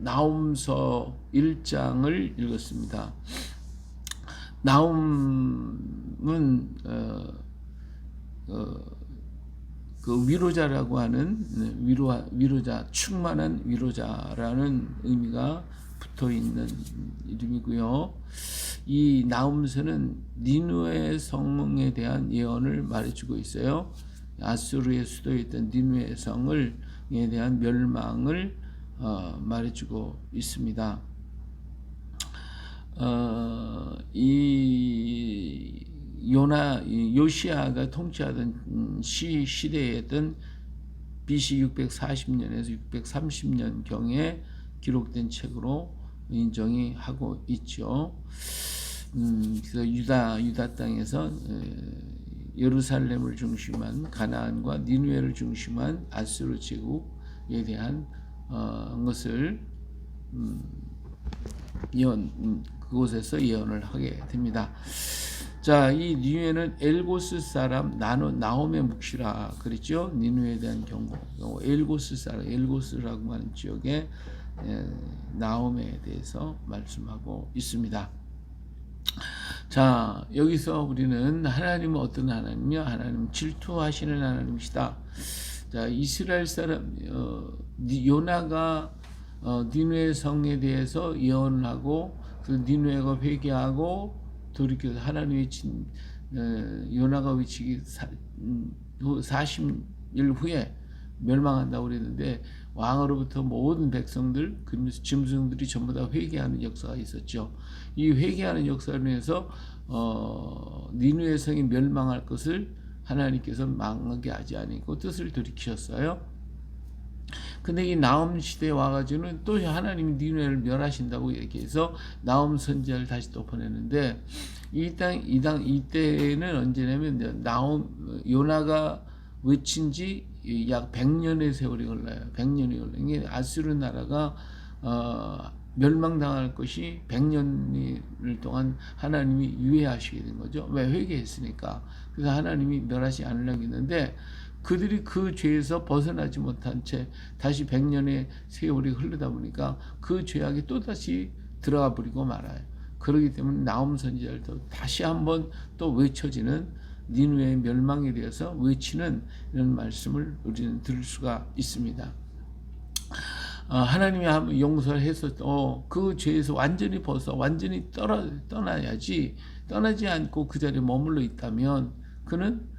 나훔서 1장을 읽었습니다. 나훔은 그 위로자라고 하는 위로자, 충만한 위로자라는 의미가 붙어 있는 이름이고요. 이 나훔서는 니느웨 성에 대한 예언을 말해주고 있어요. 아수르의 수도였던 니느웨 성에 대한 멸망을 말해주고 있습니다. 이 요시아가 통치하던 시대였던 BC 640년에서 630년 경에 기록된 책으로 인정이 하고 있죠. 그래서 유다 땅에서 예루살렘을 중심한 가나안과 니느웨를 중심한 아수르 제국에 대한 것을 그곳에서 예언을 하게 됩니다. 자, 이 니느웨는 엘고스 사람 나홈의 묵시라 그랬죠. 니느웨에 대한 경고. 엘고스 사람, 엘고스라고 하는 지역에 나홈에 대해서 말씀하고 있습니다. 자, 여기서 우리는 하나님은 어떤 하나님이요? 하나님은 질투하시는 하나님이시다. 자, 이스라엘 사람 요나가 니느웨 성에 대해서 예언을 하고 그 니느웨가 회개하고 돌이켜서 하나님의 요나가 외치기 40일 후에 멸망한다고 그랬는데 왕으로부터 모든 백성들, 짐승들이 전부 다 회개하는 역사가 있었죠. 이 회개하는 역사로 인해서 니느웨 성이 멸망할 것을 하나님께서 망하게 하지 않고 뜻을 돌이키셨어요. 근데 이 나홈 시대에 와가지고는 또 하나님이 니느웨를 멸하신다고 얘기해서 나홈 선지자를 다시 또 보내는데 이때는 언제냐면 요나가 외친 지 약 100년의 세월이 흘러요. 100년이 흘러요. 이게 아수르 나라가 멸망당할 것이 100년을 동안 하나님이 유예하시게 된 거죠. 왜? 회개했으니까. 그래서 하나님이 멸하지 않으려고 했는데 그들이 그 죄에서 벗어나지 못한 채 다시 100년의 세월이 흐르다 보니까 그 죄악이 또다시 들어가 버리고 말아요. 그렇기 때문에 나홈 선지자를 다시 한번 또 외쳐지는 니느웨의 멸망에 대해서 외치는 이런 말씀을 우리는 들을 수가 있습니다. 하나님이 한번 용서를 해서 그 죄에서 완전히 완전히 떠나야지, 떠나지 않고 그 자리에 머물러 있다면 그는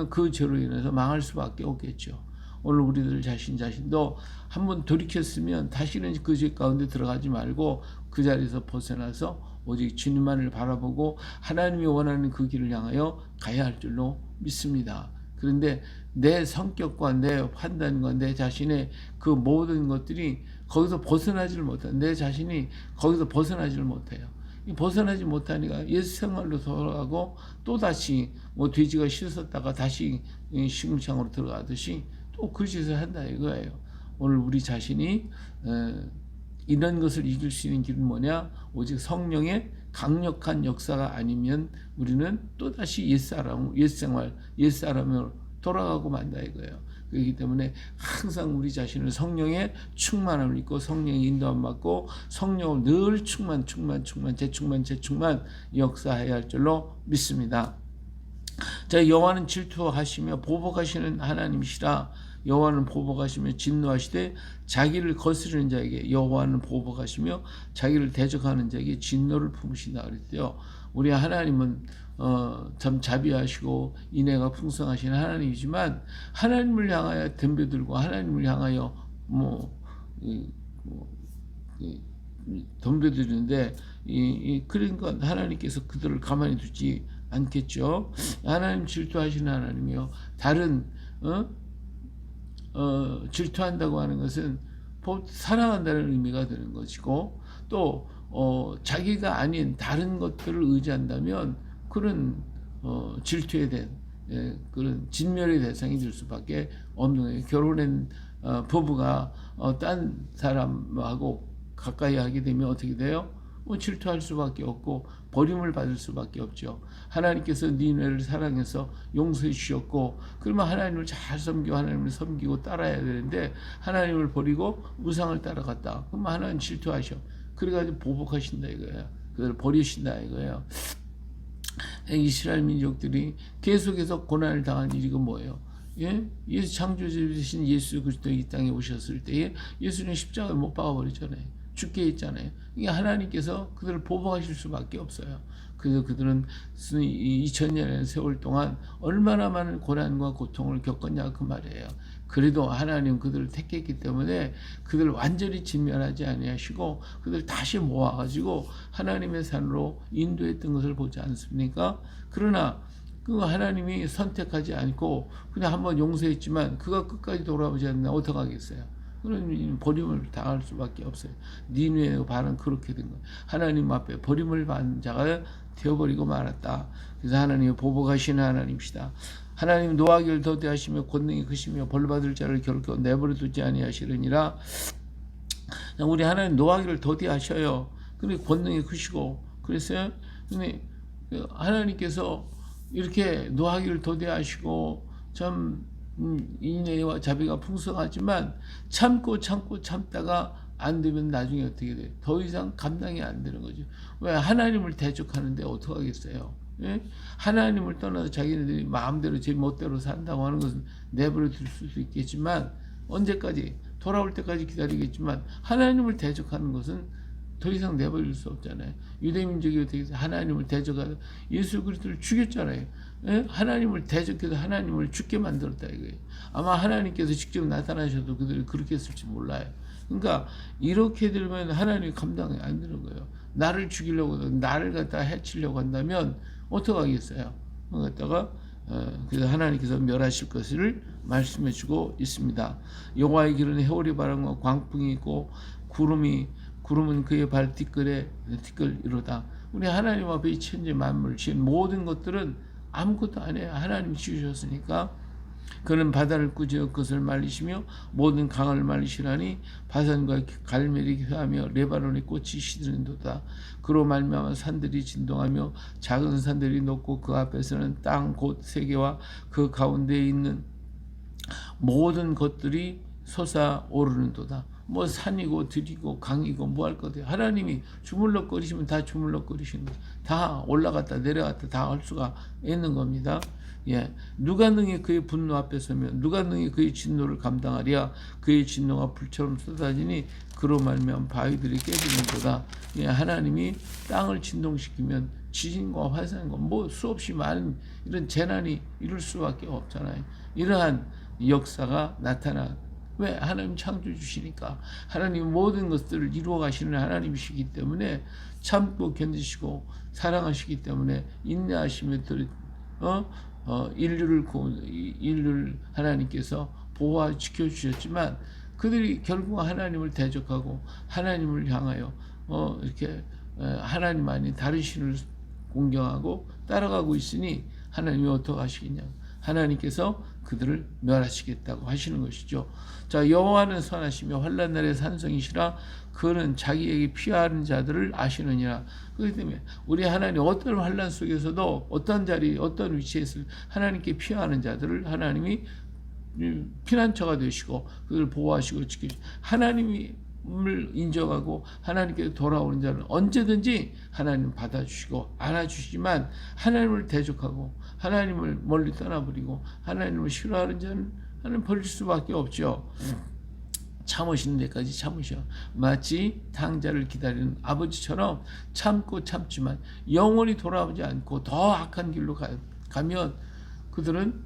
그 죄로 인해서 망할 수밖에 없겠죠. 오늘 우리들 자신도 한번 돌이켰으면 다시는 그 죄 가운데 들어가지 말고 그 자리에서 벗어나서 오직 주님만을 바라보고 하나님이 원하는 그 길을 향하여 가야 할 줄로 믿습니다. 그런데 내 성격과 내 판단과 내 자신의 그 모든 것들이 거기서 벗어나지를 못해요. 내 자신이 거기서 벗어나지를 못해요. 벗어나지 못하니까 옛 생활로 돌아가고 또다시 돼지가 씻었다가 다시 시궁창으로 들어가듯이 또 그 짓을 한다 이거예요. 오늘 우리 자신이 이런 것을 이길 수 있는 길은 뭐냐? 오직 성령의 강력한 역사가 아니면 우리는 또다시 옛사람으로 돌아가고 만다 이거예요. 그렇기 때문에 항상 우리 자신을 성령의 충만함을 입고 성령의 인도함 받고 성령을 늘 재충만 역사해야 할 줄로 믿습니다. 자, 여호와는 질투하시며 보복하시는 하나님이시라. 여호와는 보복하시며 진노하시되 자기를 거스르는 자에게 여호와는 보복하시며 자기를 대적하는 자에게 진노를 품으신다 그랬대요. 우리 하나님은 참 자비하시고 인애가 풍성하신 하나님이지만 하나님을 향하여 덤벼들고 하나님을 향하여 덤벼드는데 그러니까 하나님께서 그들을 가만히 두지 않겠죠. 하나님 질투하시는 하나님이요. 다른 질투한다고 하는 것은 사랑한다는 의미가 되는 것이고 또 자기가 아닌 다른 것들을 의지한다면 그런 질투에 대한 그런 진멸의 대상이 될 수밖에 없는 거예요. 결혼한 부부가 딴 사람하고 가까이 하게 되면 어떻게 돼요? 질투할 수밖에 없고 버림을 받을 수밖에 없죠. 하나님께서 니느웨를 사랑해서 용서해 주셨고, 그러면 하나님을 잘 섬기고 하나님을 섬기고 따라야 되는데 하나님을 버리고 우상을 따라갔다. 그러면 하나님 질투하셔. 그래가지고 보복하신다 이거예요. 그걸 버리신다 이거예요. 이스라엘 민족들이 계속해서 고난을 당한 이유가 뭐예요? 예? 예수 창조주이신 예수 그리스도 이 땅에 오셨을 때에 예수는 십자가에 못 박아버리잖아요. 죽게 했잖아요. 이게 하나님께서 그들을 보복하실 수밖에 없어요. 그래서 그들은 2000년의 세월 동안 얼마나 많은 고난과 고통을 겪었냐 그 말이에요. 그래도 하나님 그들을 택했기 때문에 그들을 완전히 진멸하지 아니하시고 그들 다시 모아가지고 하나님의 산으로 인도했던 것을 보지 않습니까? 그러나 그 하나님이 선택하지 않고 그냥 한번 용서했지만 그가 끝까지 돌아오지 않나 어떡하겠어요? 그런 버림을 당할 수밖에 없어요. 니느웨의 반은 그렇게 된 거예요. 하나님 앞에 버림을 받은 자가 되어버리고 말았다. 그래서 하나님이 보복하시는 하나님이시다. 하나님 노하기를 더디하시며 권능이 크시며 벌받을 자를 결코 내버려 두지 아니하시느니라. 우리 하나님 노하기를 더디하셔요. 근데 권능이 크시고 그랬어요. 근데 하나님께서 이렇게 노하기를 더디하시고 참 인내와 자비가 풍성하지만 참다가 안 되면 나중에 어떻게 돼? 더 이상 감당이 안 되는 거죠. 왜? 하나님을 대적하는데 어떡하겠어요? 예? 하나님을 떠나서 자기네들이 마음대로 제 멋대로 산다고 하는 것은 내버려 둘 수도 있겠지만 언제까지? 돌아올 때까지 기다리겠지만 하나님을 대적하는 것은 더 이상 내버릴 수 없잖아요. 유대민족이 어떻게 해서 하나님을 대적하는 예수 그리스도를 죽였잖아요. 예? 하나님을 대적해서 하나님을 죽게 만들었다 이거예요. 아마 하나님께서 직접 나타나셔도 그들이 그렇게 했을지 몰라요. 그러니까 이렇게 되면 하나님이 감당이 안 되는 거예요. 나를 죽이려고 나를 갖다 해치려고 한다면 어떡하겠어요? 갖다가 그래서 하나님께서 멸하실 것을 말씀해주고 있습니다. 여호와의 길은 해오리 바람과 광풍이 있고 구름은 그의 발 티끌이로다. 우리 하나님 앞에 이 천지 만물 지은 모든 것들은 아무것도 아니에요. 하나님이 지으셨으니까. 그는 바다를 꾸짖어 그것을 말리시며 모든 강을 말리시라니 바산과 갈멜이 회하며 레바논의 꽃이 시드는도다. 그로 말미암아 산들이 진동하며 작은 산들이 높고 그 앞에서는 땅 곧 세계와 그 가운데에 있는 모든 것들이 솟아오르는도다. 뭐 산이고 들이고 강이고 뭐 할 거예요. 하나님이 주물럭거리시면 다 주물럭거리시는 거예요. 다 올라갔다 내려갔다 다 할 수가 있는 겁니다. 예, 누가 능히 그의 분노 앞에 서면 누가 능히 그의 진노를 감당하랴. 그의 진노가 불처럼 쏟아지니 그로 말미암아 바위들이 깨지는도다. 예, 하나님이 땅을 진동시키면 지진과 화산과 뭐 수없이 많은 이런 재난이 이룰 수밖에 없잖아요. 이러한 역사가 나타나. 왜? 하나님 창조주시니까. 하나님 모든 것들을 이루어 가시는 하나님이시기 때문에 참고 견디시고 사랑하시기 때문에 인내하시며 인류를 하나님께서 보호하 지켜주셨지만 그들이 결국 하나님을 대적하고 하나님을 향하여 이렇게 하나님 아닌 다른 신을 공경하고 따라가고 있으니 하나님이 어떻게 하시겠냐? 하나님께서 그들을 멸하시겠다고 하시는 것이죠. 자, 여호와는 선하시며 환난 날의 산성이시라. 그는 자기에게 피하는 자들을 아시느니라. 그렇기 때문에 우리 하나님 어떤 환난 속에서도 어떤 자리 어떤 위치에서 하나님께 피하는 자들을 하나님이 피난처가 되시고 그들을 보호하시고 지키시고 하나님을 인정하고 하나님께 돌아오는 자는 언제든지 하나님 받아주시고 안아주시지만 하나님을 대적하고 하나님을 멀리 떠나버리고 하나님을 싫어하는 자는 하나님 버릴 수밖에 없죠. 참으시는 데까지 참으셔. 마치 탕자를 기다리는 아버지처럼 참고 참지만 영원히 돌아오지 않고 더 악한 길로 가면 그들은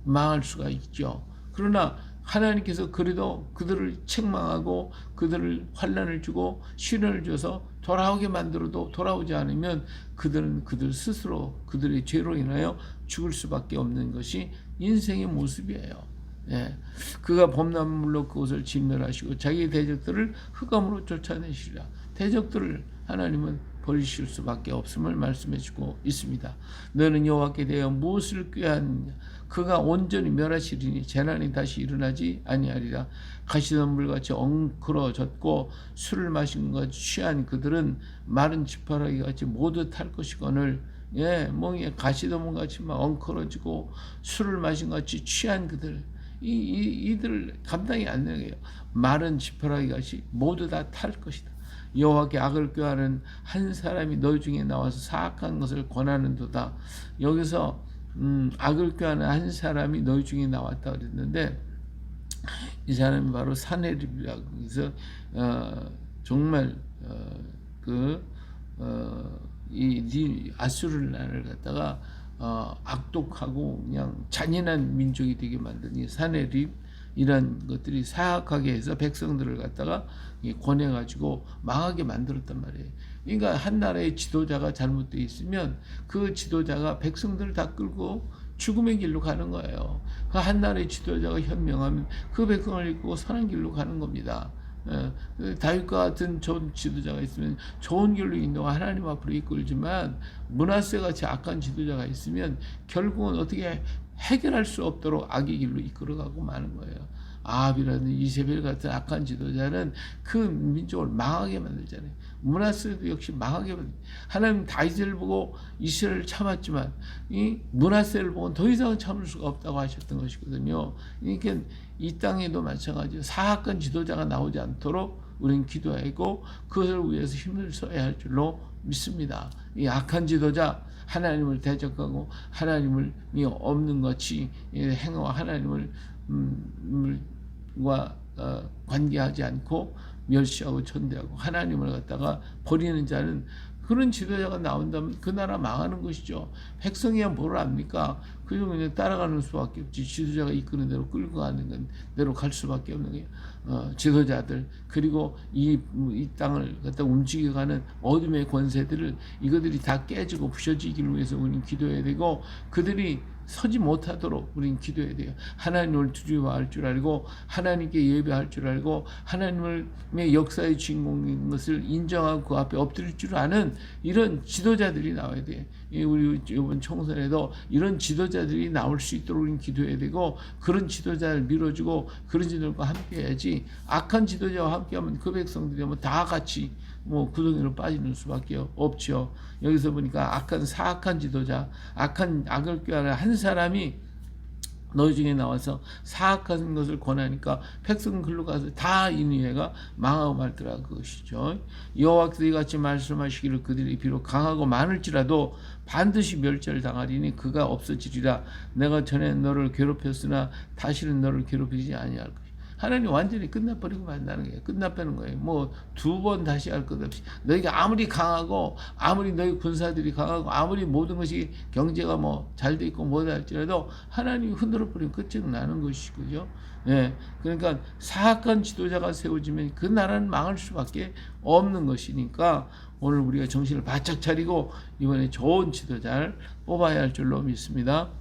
망할 수가 있죠. 그러나 하나님께서 그래도 그들을 책망하고 그들을 환난을 주고 시련을 줘서 돌아오게 만들어도 돌아오지 않으면 그들은 그들 스스로 그들의 죄로 인하여 죽을 수밖에 없는 것이 인생의 모습이에요. 예. 그가 범람물로 그곳을 진멸하시고 자기의 대적들을 흑암으로 쫓아내시리라. 대적들을 하나님은 버리실 수밖에 없음을 말씀해주고 있습니다. 너는 여호와께 대하여 무엇을 꾀하느냐? 그가 온전히 멸하시리니 재난이 다시 일어나지 아니하리라. 가시덤불같이 엉클어졌고 술을 마신 것 취한 그들은 마른 지파라기 같이 모두 탈 것이거늘. 멍에 가시덤불같이 막 엉클어지고 술을 마신 것 같이 취한 그들, 이들 감당이 안 되는 거예요. 마른 지푸라기 같이 모두 다 탈 것이다. 여호와께 악을 꾀하는 한 사람이 너희 중에 나와서 사악한 것을 권하는도다. 여기서 악을 꾀하는 한 사람이 너희 중에 나왔다 그랬는데, 이 사람이 바로 사내립이라고 해서 정말 이 아수르 나라를 갖다가 악독하고 그냥 잔인한 민족이 되게 만든 이 사내립, 이런 것들이 사악하게 해서 백성들을 갖다가 권해가지고 망하게 만들었단 말이에요. 그러니까 한 나라의 지도자가 잘못되어 있으면 그 지도자가 백성들을 다 끌고 죽음의 길로 가는 거예요. 그 한 나라의 지도자가 현명하면 그 백성을 이끌고 선한 길로 가는 겁니다. 다윗과 같은 좋은 지도자가 있으면 좋은 길로 인도가 하나님 앞으로 이끌지만, 므낫세 같이 악한 지도자가 있으면 결국은 어떻게 해결할 수 없도록 악의 길로 이끌어가고 마는 거예요. 아합이라는 이세벨 같은 악한 지도자는 그 민족을 망하게 만들잖아요. 므낫세도 역시 망하게 만들. 하나님 다윗을 보고 이스라엘을 참았지만 이 므낫세를 보고 더 이상 참을 수가 없다고 하셨던 것이거든요. 그러니까 이 땅에도 마찬가지로 사악한 지도자가 나오지 않도록 우리는 기도하고 그것을 위해서 힘을 써야 할 줄로 믿습니다. 이 악한 지도자, 하나님을 대적하고 하나님을 없는 것이 행하고 하나님을 관계하지 않고 멸시하고 천대하고 하나님을 갖다가 버리는 자는, 그런 지도자가 나온다면 그 나라 망하는 것이죠. 백성이야 뭘 압니까? 그저 그냥 따라가는 수밖에 없지. 지도자가 이끄는 대로 끌고 가는 대로 갈 수밖에 없는 거예요. 지도자들, 그리고 이 땅을 갖다 움직여가는 어둠의 권세들을, 이것들이 다 깨지고 부셔지기를 위해서 우리는 기도해야 되고, 그들이 서지 못하도록 우리는 기도해야 돼요. 하나님을 두려워할 줄 알고 하나님께 예배할 줄 알고 하나님의 역사의 주인공인 것을 인정하고 그 앞에 엎드릴 줄 아는 이런 지도자들이 나와야 돼요. 우리 이번 총선에도 이런 지도자들이 나올 수 있도록 우리는 기도해야 되고, 그런 지도자를 밀어주고 그런 지도자들과 함께 해야지, 악한 지도자와 함께하면 그 백성들이 다 같이 구덩이로 빠지는 수밖에 없죠. 여기서 보니까 악한 사악한 지도자, 악을 꾀하는 한 사람이 너희 중에 나와서 사악한 것을 권하니까 백성 글로 가서 다 인위해가 망하고 말더라 그것이죠. 여호와께서 이같이 말씀하시기를 그들이 비록 강하고 많을지라도 반드시 멸절을 당하리니 그가 없어지리라. 내가 전에 너를 괴롭혔으나 다시는 너를 괴롭히지 아니할 것이다. 하나님 완전히 끝나버리고 만다는 거예요. 끝나버리는 거예요. 두 번 다시 할 것 없이. 너희가 아무리 강하고, 아무리 너희 군사들이 강하고, 아무리 모든 것이 경제가 잘 돼 있고 뭐다 할지라도 하나님이 흔들어 버리면 끝은 나는 것이고요. 그러니까 사악한 지도자가 세워지면 그 나라는 망할 수밖에 없는 것이니까 오늘 우리가 정신을 바짝 차리고 이번에 좋은 지도자를 뽑아야 할 줄로 믿습니다.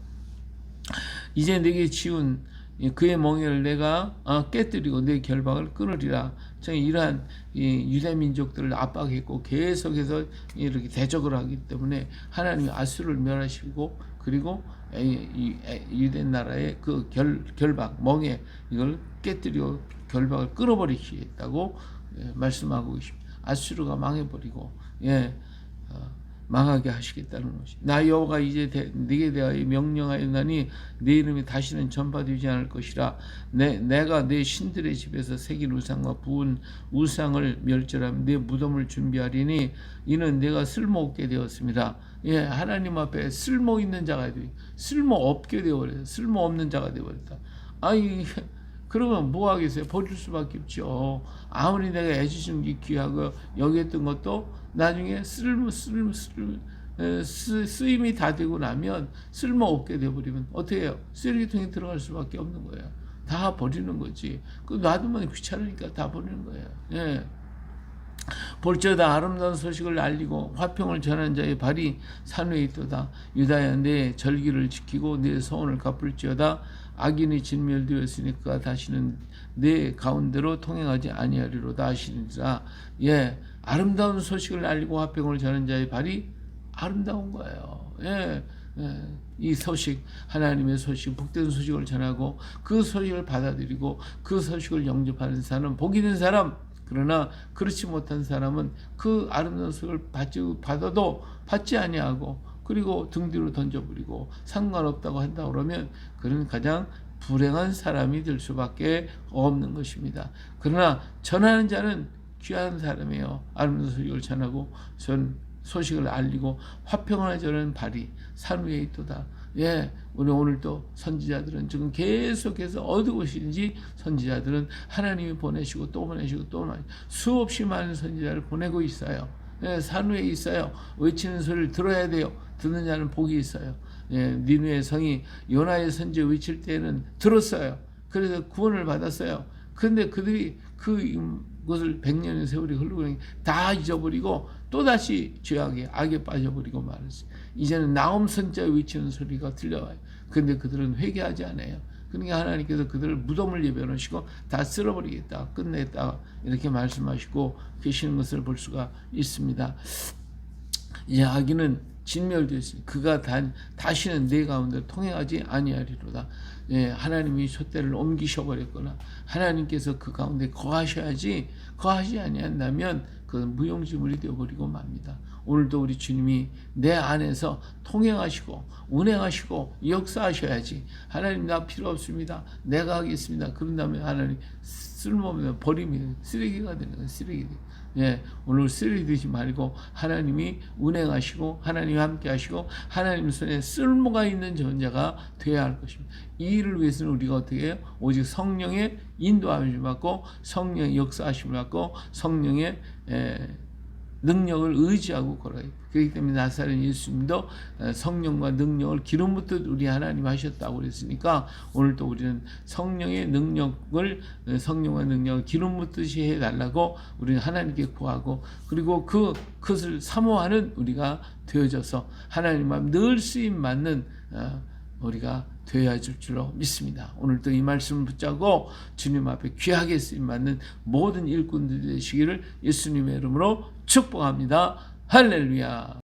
이제 내게 지운 그의 멍에를 내가 깨뜨리고 내 결박을 끊으리라. 이러한 유대 민족들을 압박했고 계속해서 이렇게 대적을 하기 때문에 하나님이 아수르를 멸하시고, 그리고 유대 나라의 그 결박 멍에 이걸 깨뜨리고 결박을 끊어버리겠다고 말씀하고 계십니다. 아수르가 망해버리고 망하게 하시겠다는 것이. 나 여호와가 이제 네게 대하여 명령하였나니 네 이름이 다시는 전파되지 않을 것이라. 내가 내 신들의 집에서 새긴 우상과 부은 우상을 멸절하며 내 무덤을 준비하리니 이는 내가 쓸모없게 되었습니다. 하나님 앞에 쓸모 있는 자가 되어 쓸모 없게 되어버렸다. 쓸모 없는 자가 되어버렸다. 그러면 뭐 하겠어요? 버릴 수밖에 없죠. 아무리 내가 애주신 게 귀하고 여기했던 것도 나중에 쓰임이 다 되고 나면 쓸모없게 되어버리면 어떻게 해요? 쓰레기통에 들어갈 수밖에 없는 거예요. 다 버리는 거지. 놔두면 귀찮으니까 다 버리는 거예요. 볼지어다 아름다운 소식을 알리고 화평을 전한 자의 발이 산 위에 있도다. 유다야 내 절기를 지키고 내 소원을 갚을지어다. 악인이 진멸되었으니 그가 다시는 내 가운데로 통행하지 아니하리로다 하시니라. 아름다운 소식을 알리고 화평을 전하는 자의 발이 아름다운 거예요. 예, 예. 이 소식, 하나님의 소식, 복된 소식을 전하고 그 소식을 받아들이고 그 소식을 영접하는 사람은 복이 있는 사람. 그러나 그렇지 못한 사람은 그 아름다운 소식을 받아도 받지 아니하고 그리고 등 뒤로 던져버리고 상관없다고 한다 그러면 그는 가장 불행한 사람이 될 수밖에 없는 것입니다. 그러나 전하는 자는 귀한 사람이에요. 아름다운 소식을 전하고 소식을 알리고 화평을 전하는 발이 산 위에 있도다. 예, 우리 오늘도 선지자들은 지금 계속해서 어디 오시는지 선지자들은 하나님이 보내시고 또 보내시고 또 보내시고 수없이 많은 선지자를 보내고 있어요. 예, 산 위에 있어요. 외치는 소리를 들어야 돼요. 듣는 자는 복이 있어요. 예, 니느웨 성이 요나의 선지 외칠 때는 들었어요. 그래서 구원을 받았어요. 그런데 그들이 그것을 100년의 세월이 흐르고 다 잊어버리고 또다시 죄악에 악에 빠져버리고 말았어요. 이제는 나움 선자 외치는 소리가 들려와요. 그런데 그들은 회개하지 않아요. 그러니까 하나님께서 그들을 무덤을 예배하시고 다 쓸어버리겠다, 끝냈다 이렇게 말씀하시고 계시는 것을 볼 수가 있습니다. 이제 악인은 진멸되었으니 그가 다시는 내 가운데 통행하지 아니하리로다. 예, 하나님이 촛대를 옮기셔버렸거나 하나님께서 그 가운데 거하셔야지, 거하지 아니한다면 그건 무용지물이 되어버리고 맙니다. 오늘도 우리 주님이 내 안에서 통행하시고 운행하시고 역사하셔야지. 하나님 나 필요 없습니다, 내가 하겠습니다. 그런다면 하나님 쓸모없는 버림이 쓰레기가 되는 거예요. 쓰레기. 예, 오늘 쓰레기 되지 말고 하나님이 운행하시고 하나님이 함께 하시고 하나님 손에 쓸모가 있는 존재가 되어야 할 것입니다. 이 일을 위해서는 우리가 어떻게 해요? 오직 성령의 인도하심을 받고 성령의 역사하심을 받고 성령의 능력을 의지하고 걸어요. 그렇기 때문에 나사렛 예수님도 성령과 능력을 기름 붓듯 우리 하나님 하셨다고 그랬으니까 오늘도 우리는 성령의 능력을 성령과 능력을 기름 붓듯이 해달라고 우리는 하나님께 구하고 그리고 그것을 사모하는 우리가 되어져서 하나님 앞 늘 쓰임 받는 우리가 되어야 줄 줄로 믿습니다. 오늘도 이 말씀을 붙잡고 주님 앞에 귀하게 쓰임 받는 모든 일꾼들이 되시기를 예수님의 이름으로 축복합니다. 할렐루야.